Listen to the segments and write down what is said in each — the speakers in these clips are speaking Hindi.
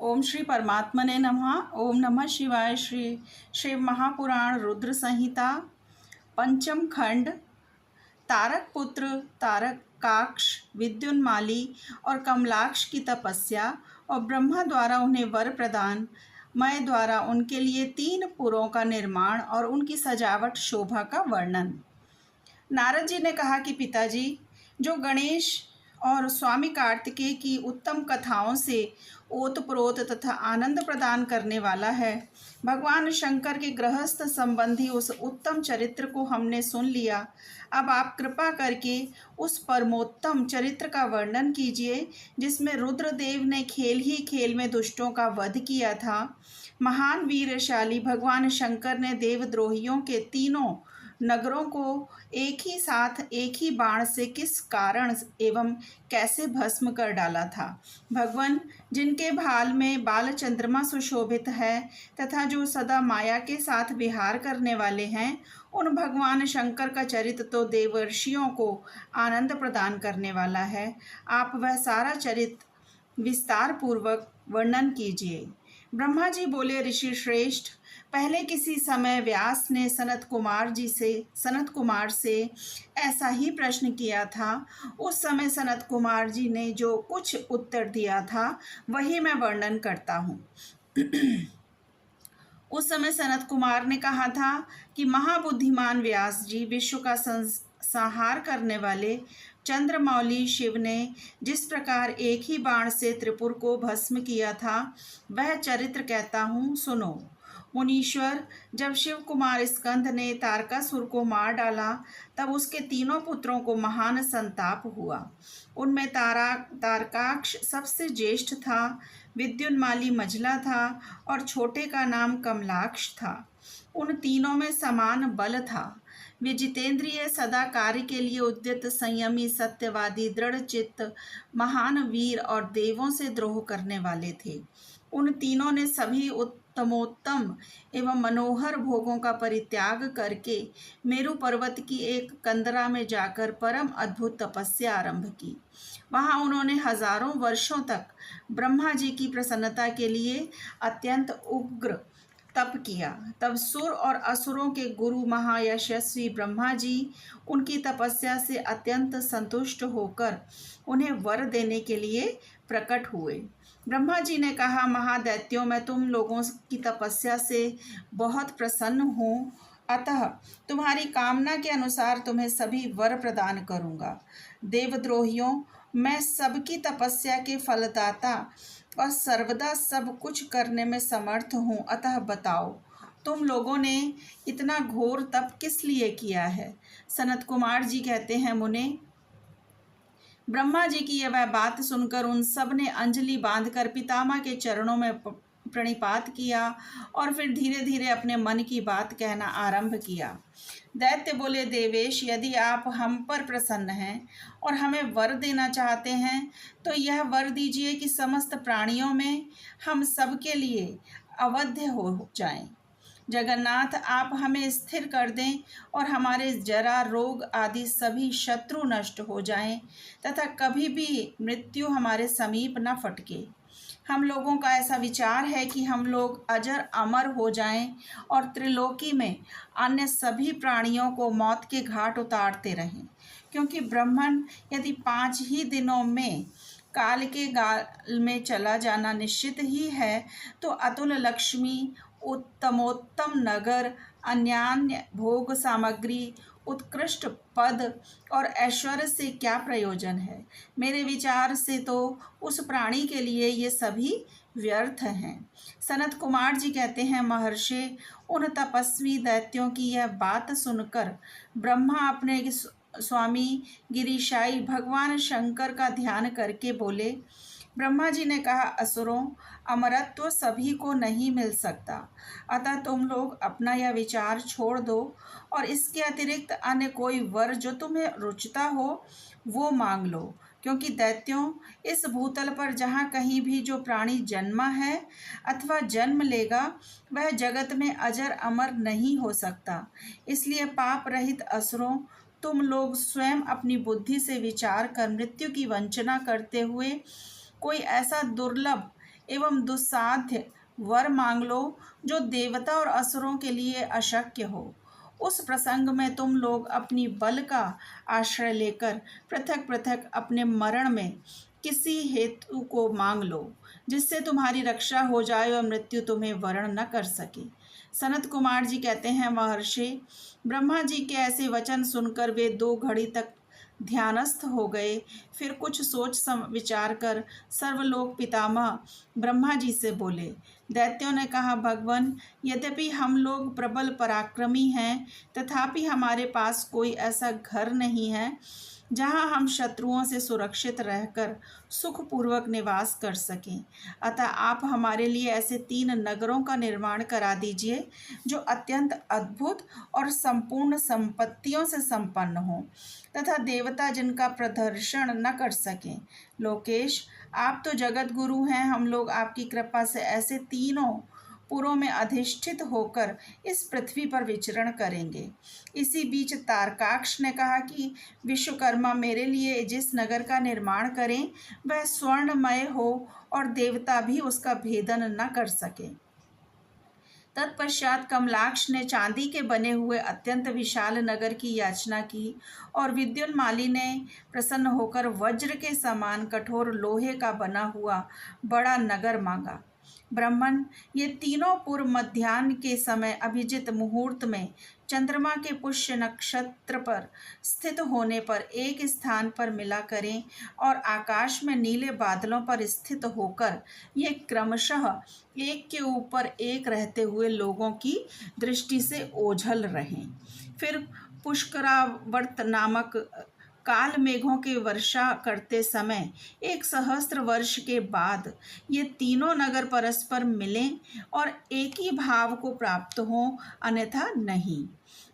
ओम श्री परमात्मने नमः। ओम नमः शिवाय। श्री शिव महापुराण रुद्र संहिता पंचम खंड। तारक पुत्र तारकाक्ष, विद्युन्माली और कमलाक्ष की तपस्या और ब्रह्मा द्वारा उन्हें वर प्रदान, मैं द्वारा उनके लिए 3 पुरों का निर्माण और उनकी सजावट शोभा का वर्णन। नारद जी ने कहा कि पिताजी, जो गणेश और स्वामी कार्तिकेय की उत्तम कथाओं से ओतप्रोत तथा आनंद प्रदान करने वाला है, भगवान शंकर के गृहस्थ संबंधी उस उत्तम चरित्र को हमने सुन लिया। अब आप कृपा करके उस परमोत्तम चरित्र का वर्णन कीजिए जिसमें रुद्रदेव ने खेल ही खेल में दुष्टों का वध किया था। महान वीरशाली भगवान शंकर ने देवद्रोहियों के 3 नगरों को एक ही साथ एक ही बाण से किस कारण एवं कैसे भस्म कर डाला था। भगवान, जिनके भाल में बाल चंद्रमा सुशोभित है तथा जो सदा माया के साथ विहार करने वाले हैं, उन भगवान शंकर का चरित्र तो देवर्षियों को आनंद प्रदान करने वाला है। आप वह सारा चरित्र विस्तार पूर्वक वर्णन कीजिए। ब्रह्मा जी बोले, ऋषि श्रेष्ठ, पहले किसी समय व्यास ने सनत कुमार से ऐसा ही प्रश्न किया था। उस समय सनत कुमार जी ने जो कुछ उत्तर दिया था वही मैं वर्णन करता हूँ। उस समय सनत कुमार ने कहा था कि महाबुद्धिमान व्यास जी, विश्व का संहार करने वाले चंद्रमौली शिव ने जिस प्रकार एक ही बाण से त्रिपुर को भस्म किया था, वह चरित्र कहता हूँ, सुनो। मुनीश्वर, जब शिव कुमार स्कंद ने तारकासुर को मार डाला, तब उसके 3 पुत्रों को महान संताप हुआ। उनमें तारकाक्ष सबसे ज्येष्ठ था, विद्युन्माली मझला था और छोटे का नाम कमलाक्ष था। उन तीनों में समान बल था। वे जितेंद्रिय, सदा कार्य के लिए उद्यत, संयमी, सत्यवादी, दृढ़ चित्त, महान वीर और देवों से द्रोह करने वाले थे। उन तीनों ने सभी उत्तमोत्तम एवं मनोहर भोगों का परित्याग करके मेरु पर्वत की एक कंदरा में जाकर परम अद्भुत तपस्या आरंभ की। वहां उन्होंने हजारों वर्षों तक ब्रह्मा जी की प्रसन्नता के लिए अत्यंत उग्र तप किया। तब सुर और असुरों के गुरु महायशस्वी ब्रह्मा जी उनकी तपस्या से अत्यंत संतुष्ट होकर उन्हें वर देने के लिए प्रकट हुए। ब्रह्मा जी ने कहा, महादैत्यों, मैं तुम लोगों की तपस्या से बहुत प्रसन्न हूँ, अतः तुम्हारी कामना के अनुसार तुम्हें सभी वर प्रदान करूँगा। देवद्रोहियों, मैं सबकी तपस्या के फलदाता और सर्वदा सब कुछ करने में समर्थ हूँ, अतः बताओ, तुम लोगों ने इतना घोर तप किस लिए किया है। सनत कुमार जी कहते हैं, मुने, ब्रह्मा जी की यह बात सुनकर उन सब ने अंजलि बांधकर पितामह के चरणों में प्रणिपात किया और फिर धीरे धीरे अपने मन की बात कहना आरंभ किया। दैत्य बोले, देवेश, यदि आप हम पर प्रसन्न हैं और हमें वर देना चाहते हैं तो यह वर दीजिए कि समस्त प्राणियों में हम सबके लिए अवध्य हो जाएं। जगन्नाथ, आप हमें स्थिर कर दें और हमारे जरा, रोग आदि सभी शत्रु नष्ट हो जाएं तथा कभी भी मृत्यु हमारे समीप न फटके। हम लोगों का ऐसा विचार है कि हम लोग अजर अमर हो जाएं और त्रिलोकी में अन्य सभी प्राणियों को मौत के घाट उतारते रहें, क्योंकि ब्राह्मण यदि 5 ही दिनों में काल के गाल में चला जाना निश्चित ही है, तो अतुल लक्ष्मी, उत्तमोत्तम नगर, अन्यान्य भोग सामग्री, उत्कृष्ट पद और ऐश्वर्य से क्या प्रयोजन है। मेरे विचार से तो उस प्राणी के लिए ये सभी व्यर्थ हैं। सनत कुमार जी कहते हैं, महर्षि, उन तपस्वी दैत्यों की यह बात सुनकर ब्रह्मा अपने स्वामी गिरिशाई भगवान शंकर का ध्यान करके बोले। ब्रह्मा जी ने कहा, असुरों, अमरत्व सभी को नहीं मिल सकता, अतः तुम लोग अपना यह विचार छोड़ दो और इसके अतिरिक्त अन्य कोई वर जो तुम्हें रुचता हो वो मांग लो, क्योंकि दैत्यों, इस भूतल पर जहाँ कहीं भी जो प्राणी जन्मा है अथवा जन्म लेगा, वह जगत में अजर अमर नहीं हो सकता। इसलिए पाप रहित असुरों, तुम लोग स्वयं अपनी बुद्धि से विचार कर मृत्यु की वंचना करते हुए कोई ऐसा दुर्लभ एवं दुस्साध्य वर मांग लो जो देवता और असुरों के लिए अशक्य हो। उस प्रसंग में तुम लोग अपनी बल का आश्रय लेकर पृथक पृथक अपने मरण में किसी हेतु को मांग लो, जिससे तुम्हारी रक्षा हो जाए और मृत्यु तुम्हें वरण न कर सके। सनत कुमार जी कहते हैं, महर्षि, ब्रह्मा जी के ऐसे वचन सुनकर वे 2 घड़ी तक ध्यानस्थ हो गए। फिर कुछ सोच विचार कर सर्वलोक पितामह ब्रह्मा जी से बोले। दैत्यों ने कहा, भगवान, यद्यपि हम लोग प्रबल पराक्रमी हैं, तथापि हमारे पास कोई ऐसा घर नहीं है जहाँ हम शत्रुओं से सुरक्षित रहकर सुखपूर्वक निवास कर सकें। अतः आप हमारे लिए ऐसे 3 नगरों का निर्माण करा दीजिए जो अत्यंत अद्भुत और संपूर्ण संपत्तियों से संपन्न हों तथा देवता जिनका प्रदर्शन न कर सकें। लोकेश, आप तो जगत गुरु हैं। हम लोग आपकी कृपा से ऐसे तीनों पुरों में अधिष्ठित होकर इस पृथ्वी पर विचरण करेंगे। इसी बीच तारकाक्ष ने कहा कि विश्वकर्मा मेरे लिए जिस नगर का निर्माण करें वह स्वर्णमय हो और देवता भी उसका भेदन न कर सके। तत्पश्चात कमलाक्ष ने चांदी के बने हुए अत्यंत विशाल नगर की याचना की और विद्युन्माली ने प्रसन्न होकर वज्र के समान कठोर लोहे का बना हुआ बड़ा नगर मांगा। ब्राह्मण, ये तीनों पुर मध्याह्न के समय अभिजित मुहूर्त में चंद्रमा के पुष्य नक्षत्र पर स्थित होने पर एक स्थान पर मिला करें और आकाश में नीले बादलों पर स्थित होकर ये क्रमशः एक के ऊपर एक रहते हुए लोगों की दृष्टि से ओझल रहें। फिर पुष्करावर्त नामक काल मेघों की वर्षा करते समय 1 सहस्त्र वर्ष के बाद ये तीनों नगर परस्पर मिलें और एक ही भाव को प्राप्त हों, अन्यथा नहीं।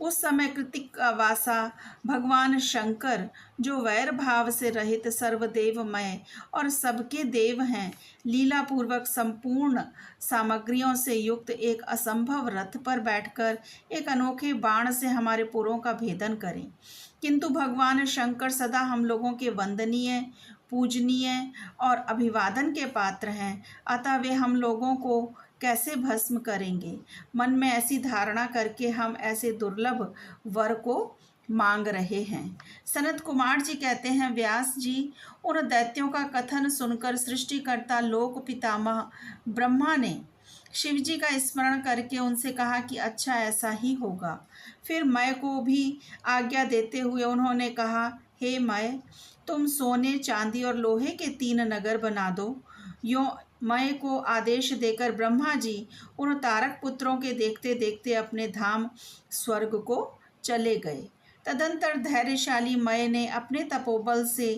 उस समय कृतिकावासा भगवान शंकर, जो वैर भाव से रहित सर्वदेवमय और सबके देव हैं, लीला पूर्वक संपूर्ण सामग्रियों से युक्त एक असंभव रथ पर बैठकर एक अनोखे बाण से हमारे पुरों का भेदन करें। किंतु भगवान शंकर सदा हम लोगों के वंदनीय, पूजनीय और अभिवादन के पात्र हैं, अतः वे हम लोगों को कैसे भस्म करेंगे? मन में ऐसी धारणा करके हम ऐसे दुर्लभ वर को मांग रहे हैं। सनत कुमार जी कहते हैं, व्यास जी, उन दैत्यों का कथन सुनकर सृष्टिकर्ता लोक पितामह ब्रह्मा ने शिव जी का स्मरण करके उनसे कहा कि अच्छा, ऐसा ही होगा। फिर मैं को भी आज्ञा देते हुए उन्होंने कहा, हे मैं, तुम सोने, चांदी और लोहे के 3 नगर बना दो। यों मैं को आदेश देकर ब्रह्मा जी उन तारक पुत्रों के देखते देखते अपने धाम स्वर्ग को चले गए। तदंतर धैर्यशाली मय ने अपने तपोबल से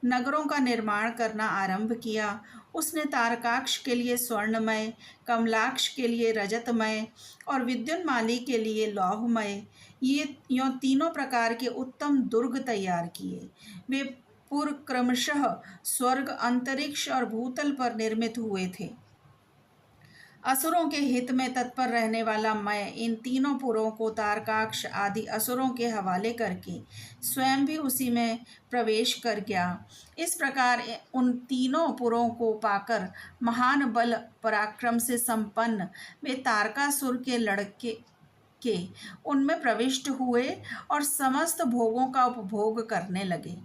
नगरों का निर्माण करना आरंभ किया। उसने तारकाक्ष के लिए स्वर्णमय, कमलाक्ष के लिए रजतमय और विद्युन्माली के लिए लौहमय, ये यों तीनों प्रकार के उत्तम दुर्ग तैयार किए। वे पुर क्रमशः स्वर्ग, अंतरिक्ष और भूतल पर निर्मित हुए थे। असुरों के हित में तत्पर रहने वाला मैं इन तीनों पुरों को तारकाक्ष आदि असुरों के हवाले करके स्वयं भी उसी में प्रवेश कर गया। इस प्रकार उन तीनों पुरों को पाकर महान बल पराक्रम से संपन्न वे तारकासुर के लड़के उनमें प्रविष्ट हुए और समस्त भोगों का उपभोग करने लगे।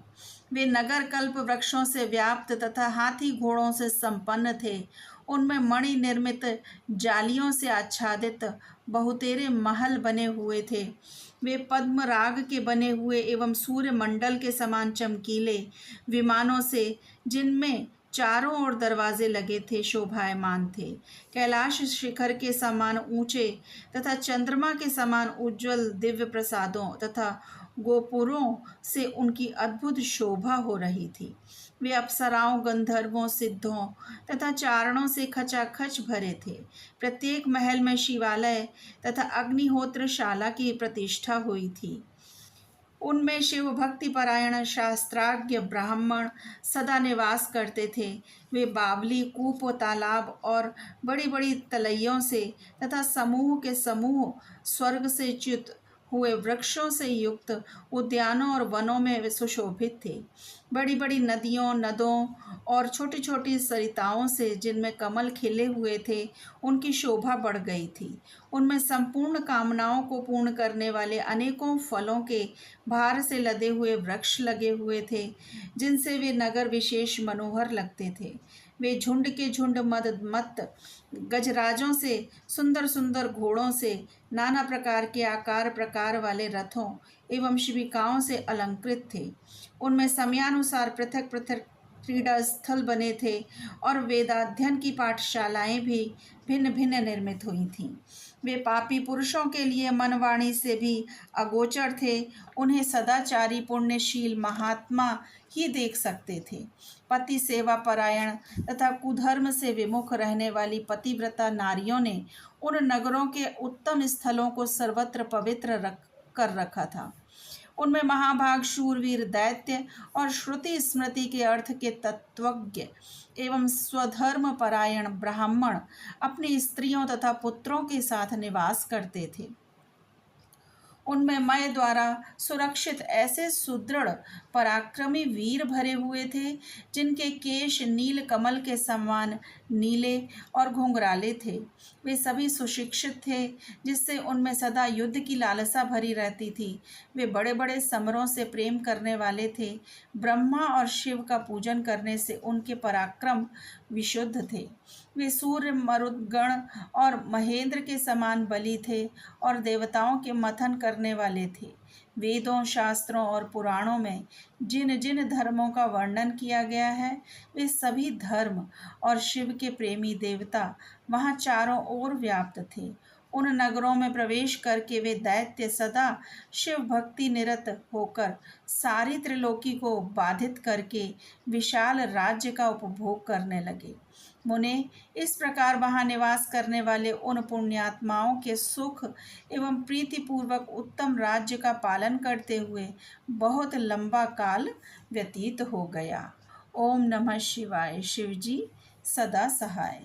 वे नगर कल्प वृक्षों से व्याप्त तथा हाथी घोड़ों से संपन्न थे। उनमें मणि निर्मित जालियों से आच्छादित बहुतेरे महल बने हुए थे। वे पद्म राग के बने हुए एवं सूर्य मंडल के समान चमकीले विमानों से, जिनमें चारों ओर दरवाजे लगे थे, शोभायमान थे। कैलाश शिखर के समान ऊंचे तथा चंद्रमा के समान उज्ज्वल दिव्य प्रसादों तथा गोपुरों से उनकी अद्भुत शोभा हो रही थी। वे अप्सराओं, गंधर्वों, सिद्धों तथा चारणों से खचाखच भरे थे। प्रत्येक महल में शिवालय तथा अग्निहोत्रशाला की प्रतिष्ठा हुई थी। उनमें शिव भक्ति परायण शास्त्राज्ञ ब्राह्मण सदा निवास करते थे। वे बावली, कूप, तालाब और बड़ी बड़ी तलैयों से तथा समूह के समूह स्वर्ग से च्युत हुए वृक्षों से युक्त उद्यानों और वनों में वे सुशोभित थे। बड़ी बड़ी नदियों, नदों और छोटी छोटी सरिताओं से, जिनमें कमल खिले हुए थे, उनकी शोभा बढ़ गई थी। उनमें संपूर्ण कामनाओं को पूर्ण करने वाले अनेकों फलों के भार से लदे हुए वृक्ष लगे हुए थे, जिनसे वे नगर विशेष मनोहर लगते थे। वे झुंड के झुंड मत गजराजों से, सुंदर सुंदर घोड़ों से, नाना प्रकार के आकार प्रकार वाले रथों एवं शिविकाओं से अलंकृत थे। उनमें समयानुसार पृथक पृथक क्रीड़ा स्थल बने थे और वेदाध्ययन की पाठशालाएं भी भिन्न भिन्न निर्मित हुई थीं। वे पापी पुरुषों के लिए मनवाणी से भी अगोचर थे। उन्हें सदाचारी पुण्यशील महात्मा ही देख सकते थे। पति सेवा परायण तथा कुधर्म से विमुख रहने वाली पतिव्रता नारियों ने उन नगरों के उत्तम स्थलों को सर्वत्र पवित्र कर रखा था। उनमें महाभाग शूरवीर दैत्य और श्रुति स्मृति के अर्थ के तत्वज्ञ एवं स्वधर्म परायण ब्राह्मण अपनी स्त्रियों तथा पुत्रों के साथ निवास करते थे। उनमें मय द्वारा सुरक्षित ऐसे सुदृढ़ पराक्रमी वीर भरे हुए थे, जिनके केश नील कमल के समान नीले और घुंघराले थे। वे सभी सुशिक्षित थे, जिससे उनमें सदा युद्ध की लालसा भरी रहती थी। वे बड़े बड़े समरों से प्रेम करने वाले थे। ब्रह्मा और शिव का पूजन करने से उनके पराक्रम विशुद्ध थे। वे सूर्य, मरुदगण और महेंद्र के समान बली थे और देवताओं के मथन करने वाले थे। वेदों, शास्त्रों और पुराणों में जिन जिन धर्मों का वर्णन किया गया है, वे सभी धर्म और शिव के प्रेमी देवता वहाँ चारों ओर व्याप्त थे। उन नगरों में प्रवेश करके वे दैत्य सदा शिव भक्ति निरत होकर सारी त्रिलोकी को बाधित करके विशाल राज्य का उपभोग करने लगे। मुने, इस प्रकार वहाँ निवास करने वाले उन पुण्यात्माओं के सुख एवं प्रीतिपूर्वक उत्तम राज्य का पालन करते हुए बहुत लंबा काल व्यतीत हो गया। ओम नमः शिवाय। शिवजी सदा सहाय।